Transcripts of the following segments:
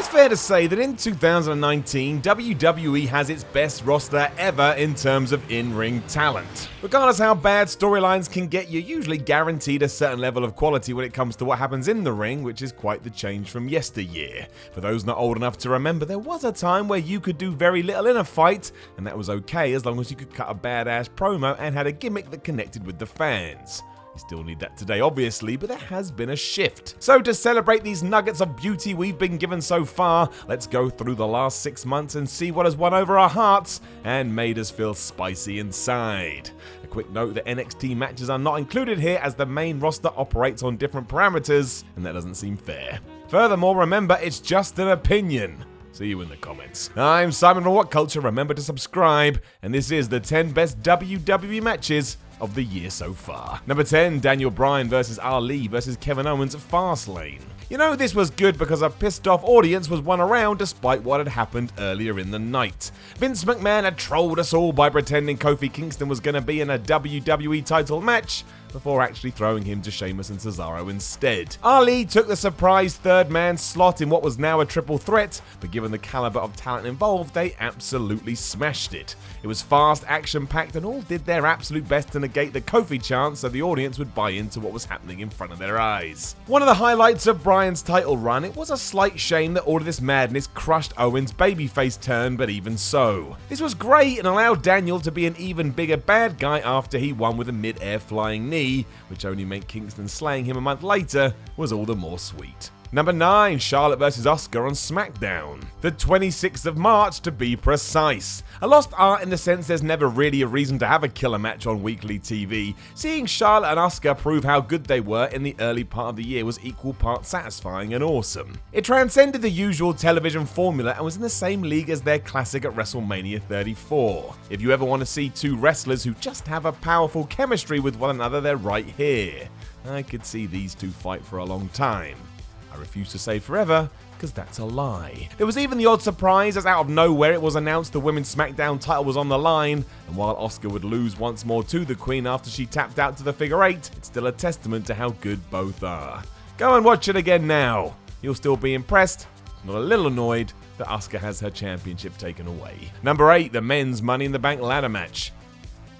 It's fair to say that in 2019, WWE has its best roster ever in terms of in-ring talent. Regardless how bad storylines can get, you're usually guaranteed a certain level of quality when it comes to what happens in the ring, which is quite the change from yesteryear. For those not old enough to remember, there was a time where you could do very little in a fight, and that was okay as long as you could cut a badass promo and had a gimmick that connected with the fans. You still need that today, obviously, but there has been a shift. So to celebrate these nuggets of beauty we've been given so far, let's go through the last 6 months and see what has won over our hearts and made us feel spicy inside. A quick note that NXT matches are not included here as the main roster operates on different parameters, and that doesn't seem fair. Furthermore, remember, it's just an opinion. See you in the comments. I'm Simon from What Culture. Remember to subscribe, and this is the 10 best WWE matches of the year so far. Number 10, Daniel Bryan versus Ali versus Kevin Owens at FASTLANE. You know, this was good because a pissed off audience was won around despite what had happened earlier in the night. Vince McMahon had trolled us all by pretending Kofi Kingston was going to be in a WWE title match before actually throwing him to Sheamus and Cesaro instead. Ali took the surprise third man slot in what was now a triple threat, but given the caliber of talent involved, they absolutely smashed it. It was fast, action-packed, and all did their absolute best to negate the Kofi chant so the audience would buy into what was happening in front of their eyes. One of the highlights of Bryan's title run, it was a slight shame that all of this madness crushed Owens' babyface turn, but even so. This was great and allowed Daniel to be an even bigger bad guy after he won with a mid-air flying knee, which only meant Kingston slaying him a month later was all the more sweet. Number 9, Charlotte vs Asuka on SmackDown. The 26th of March to be precise. A lost art in the sense there's never really a reason to have a killer match on weekly TV. Seeing Charlotte and Asuka prove how good they were in the early part of the year was equal parts satisfying and awesome. It transcended the usual television formula and was in the same league as their classic at WrestleMania 34. If you ever want to see two wrestlers who just have a powerful chemistry with one another, they're right here. I could see these two fight for a long time. I refuse to say forever, because that's a lie. There was even the odd surprise as out of nowhere it was announced the Women's SmackDown title was on the line, and while Asuka would lose once more to the Queen after she tapped out to the figure 8, it's still a testament to how good both are. Go and watch it again now. You'll still be impressed, not a little annoyed, that Asuka has her championship taken away. Number 8, the men's Money in the Bank ladder match.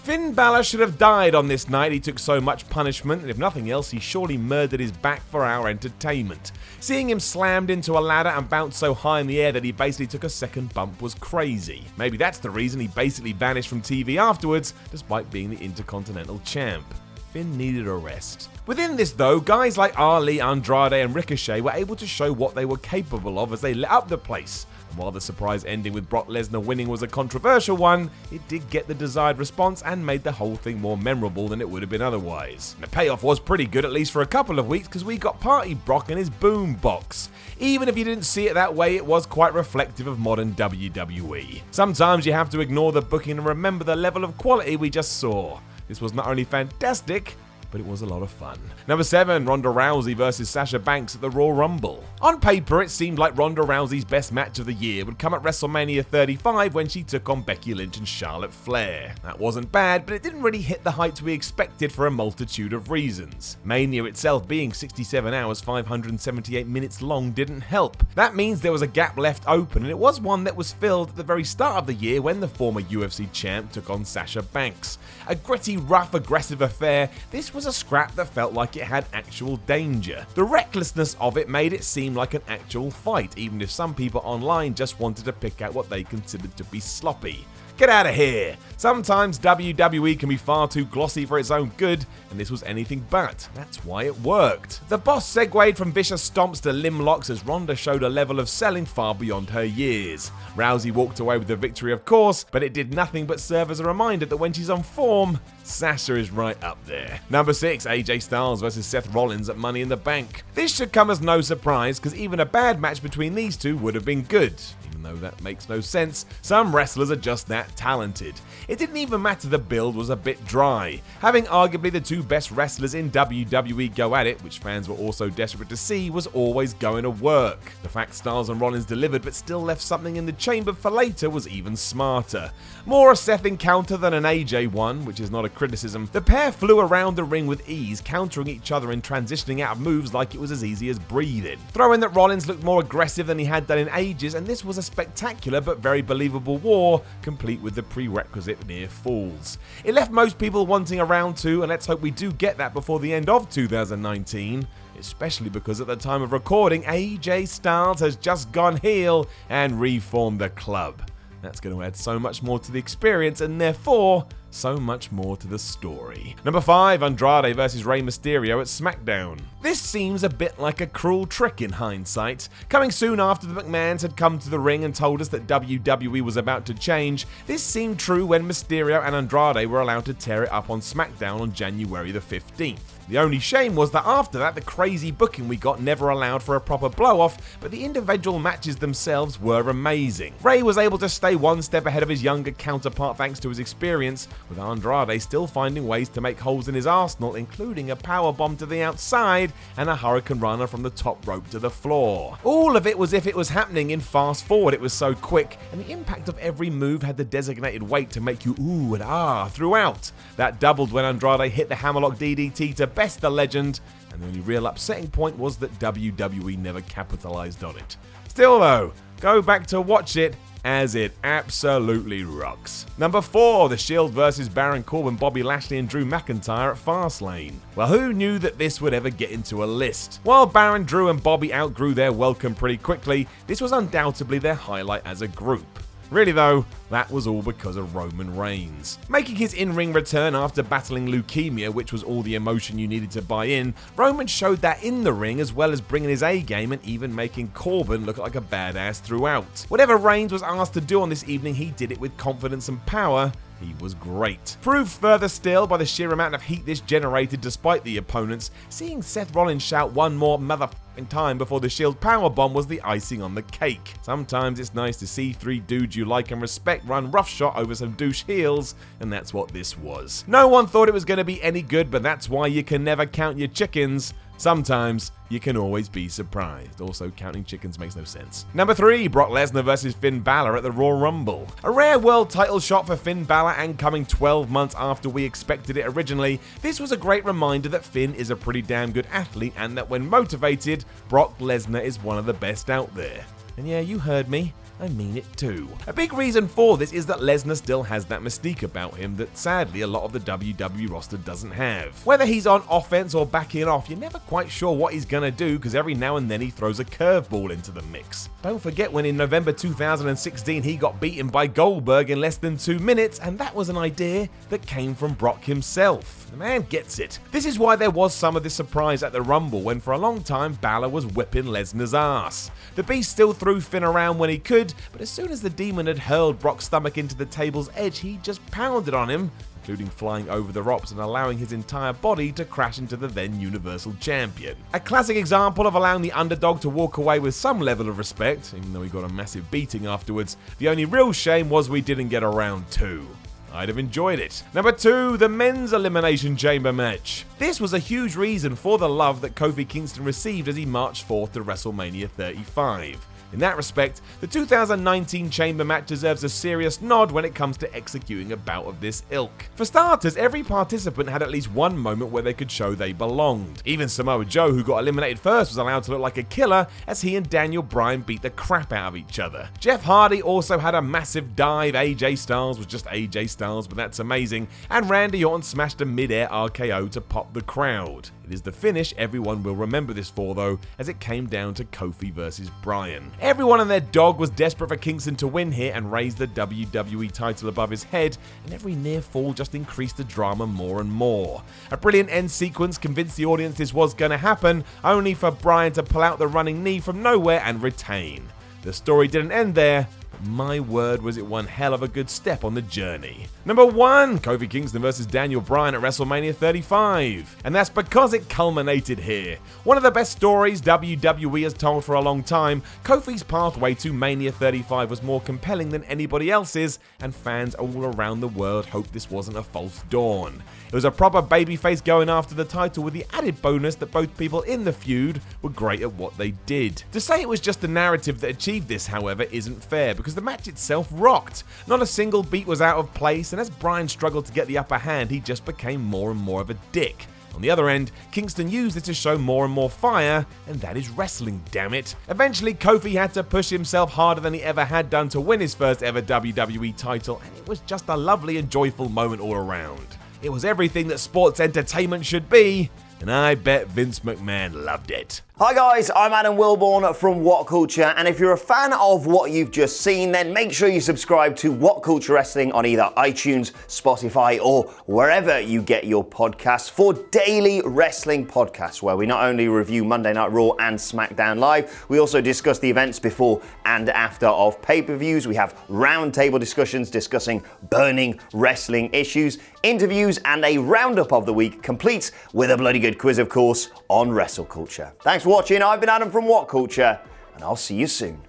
Finn Balor should have died on this night. He took so much punishment, and if nothing else, he surely murdered his back for our entertainment. Seeing him slammed into a ladder and bounce so high in the air that he basically took a second bump was crazy. Maybe that's the reason he basically vanished from TV afterwards, despite being the Intercontinental Champ. Finn needed a rest. Within this though, guys like Ali, Andrade and Ricochet were able to show what they were capable of as they lit up the place. And while the surprise ending with Brock Lesnar winning was a controversial one, it did get the desired response and made the whole thing more memorable than it would have been otherwise. And the payoff was pretty good, at least for a couple of weeks, because we got Party Brock and his boom box. Even if you didn't see it that way, it was quite reflective of modern WWE. Sometimes you have to ignore the booking and remember the level of quality we just saw. This was not only fantastic, but it was a lot of fun. Number 7, Ronda Rousey versus Sasha Banks at the Royal Rumble. On paper, it seemed like Ronda Rousey's best match of the year would come at WrestleMania 35 when she took on Becky Lynch and Charlotte Flair. That wasn't bad, but it didn't really hit the heights we expected for a multitude of reasons. Mania itself being 67 hours 578 minutes long didn't help. That means there was a gap left open, and it was one that was filled at the very start of the year when the former UFC champ took on Sasha Banks. A gritty, rough, aggressive affair, this was a scrap that felt like it had actual danger. The recklessness of it made it seem like an actual fight, even if some people online just wanted to pick out what they considered to be sloppy. Get out of here! Sometimes WWE can be far too glossy for its own good, and this was anything but. That's why it worked. The boss segued from vicious stomps to limb locks as Ronda showed a level of selling far beyond her years. Rousey walked away with the victory, of course, but it did nothing but serve as a reminder that when she's on form, Sasha is right up there. Number 6, AJ Styles versus Seth Rollins at Money in the Bank. This should come as no surprise, because even a bad match between these two would have been good. Even though that makes no sense, some wrestlers are just that that talented. It didn't even matter the build was a bit dry. Having arguably the two best wrestlers in WWE go at it, which fans were also desperate to see, was always going to work. The fact Styles and Rollins delivered but still left something in the chamber for later was even smarter. More a Seth encounter than an AJ one, which is not a criticism. The pair flew around the ring with ease, countering each other and transitioning out of moves like it was as easy as breathing. Throw in that Rollins looked more aggressive than he had done in ages, and this was a spectacular but very believable war, complete with the prerequisite near falls. It left most people wanting a round 2, and let's hope we do get that before the end of 2019. Especially because at the time of recording, AJ Styles has just gone heel and reformed the club. That's going to add so much more to the experience and therefore so much more to the story. Number 5, Andrade vs Rey Mysterio at SmackDown. This seems a bit like a cruel trick in hindsight. Coming soon after the McMahons had come to the ring and told us that WWE was about to change, this seemed true when Mysterio and Andrade were allowed to tear it up on SmackDown on January the 15th. The only shame was that after that, the crazy booking we got never allowed for a proper blow-off, but the individual matches themselves were amazing. Rey was able to stay one step ahead of his younger counterpart thanks to his experience, with Andrade still finding ways to make holes in his arsenal, including a powerbomb to the outside and a hurricane runner from the top rope to the floor. All of it was if it was happening in fast forward. It was so quick, and the impact of every move had the designated weight to make you ooh and ah throughout. That doubled when Andrade hit the hammerlock DDT to best the legend, and the only real upsetting point was that WWE never capitalized on it. Still though, go back to watch it, as it absolutely rocks. Number 4, The Shield vs Baron Corbin, Bobby Lashley and Drew McIntyre at FASTLANE. Well, who knew that this would ever get into a list? While Baron, Drew and Bobby outgrew their welcome pretty quickly, this was undoubtedly their highlight as a group. Really though, that was all because of Roman Reigns. Making his in-ring return after battling leukemia, which was all the emotion you needed to buy in, Roman showed that in the ring as well as bringing his A-game and even making Corbin look like a badass throughout. Whatever Reigns was asked to do on this evening, he did it with confidence and power. He was great. Proved further still by the sheer amount of heat this generated despite the opponents, seeing Seth Rollins shout one more motherfucking time before the Shield powerbomb was the icing on the cake. Sometimes it's nice to see 3 dudes you like and respect run roughshod over some douche heels, and that's what this was. No one thought it was going to be any good, but that's why you can never count your chickens. Sometimes you can always be surprised. Also, counting chickens makes no sense. Number 3, Brock Lesnar vs Finn Balor at the Royal Rumble. A rare world title shot for Finn Balor, and coming 12 months after we expected it originally, this was a great reminder that Finn is a pretty damn good athlete and that when motivated, Brock Lesnar is one of the best out there. And yeah, you heard me. I mean it too. A big reason for this is that Lesnar still has that mystique about him that sadly a lot of the WWE roster doesn't have. Whether he's on offense or backing off, you're never quite sure what he's gonna do because every now and then he throws a curveball into the mix. Don't forget when in November 2016 he got beaten by Goldberg in less than 2 minutes, and that was an idea that came from Brock himself. The man gets it. This is why there was some of this surprise at the Rumble when for a long time Balor was whipping Lesnar's ass. The Beast still threw Finn around when he could, but as soon as the Demon had hurled Brock's stomach into the table's edge, he just pounded on him, including flying over the ropes and allowing his entire body to crash into the then Universal Champion. A classic example of allowing the underdog to walk away with some level of respect, even though he got a massive beating afterwards. The only real shame was we didn't get a round 2. I'd have enjoyed it. Number 2, the Men's Elimination Chamber match. This was a huge reason for the love that Kofi Kingston received as he marched forth to WrestleMania 35. In that respect, the 2019 Chamber match deserves a serious nod when it comes to executing a bout of this ilk. For starters, every participant had at least one moment where they could show they belonged. Even Samoa Joe, who got eliminated first, was allowed to look like a killer as he and Daniel Bryan beat the crap out of each other. Jeff Hardy also had a massive dive. AJ Styles was just AJ Styles, but that's amazing. And Randy Orton smashed a mid-air RKO to pop the crowd. It is the finish everyone will remember this for though, as it came down to Kofi versus Bryan. Everyone and their dog was desperate for Kingston to win here and raise the WWE title above his head, and every near fall just increased the drama more and more. A brilliant end sequence convinced the audience this was going to happen, only for Bryan to pull out the running knee from nowhere and retain. The story didn't end there, My word, was it one hell of a good step on the journey. Number 1, Kofi Kingston versus Daniel Bryan at WrestleMania 35. And that's because it culminated here. One of the best stories WWE has told for a long time, Kofi's pathway to Mania 35 was more compelling than anybody else's, and fans all around the world hoped this wasn't a false dawn. It was a proper babyface going after the title, with the added bonus that both people in the feud were great at what they did. To say it was just the narrative that achieved this, however, isn't fair, because the match itself rocked. Not a single beat was out of place, and as Bryan struggled to get the upper hand, he just became more and more of a dick. On the other end, Kingston used it to show more and more fire, and that is wrestling, damn it. Eventually, Kofi had to push himself harder than he ever had done to win his first ever WWE title, and it was just a lovely and joyful moment all around. It was everything that sports entertainment should be, and I bet Vince McMahon loved it. Hi guys, I'm Adam Wilborn from What Culture, and if you're a fan of what you've just seen, then make sure you subscribe to What Culture Wrestling on either iTunes, Spotify, or wherever you get your podcasts for daily wrestling podcasts, where we not only review Monday Night Raw and SmackDown Live, we also discuss the events before and after of pay-per-views. We have roundtable discussions discussing burning wrestling issues, interviews, and a roundup of the week, complete with a bloody good quiz, of course, on wrestle culture. Thanks for watching. I've been Adam from What Culture, and I'll see you soon.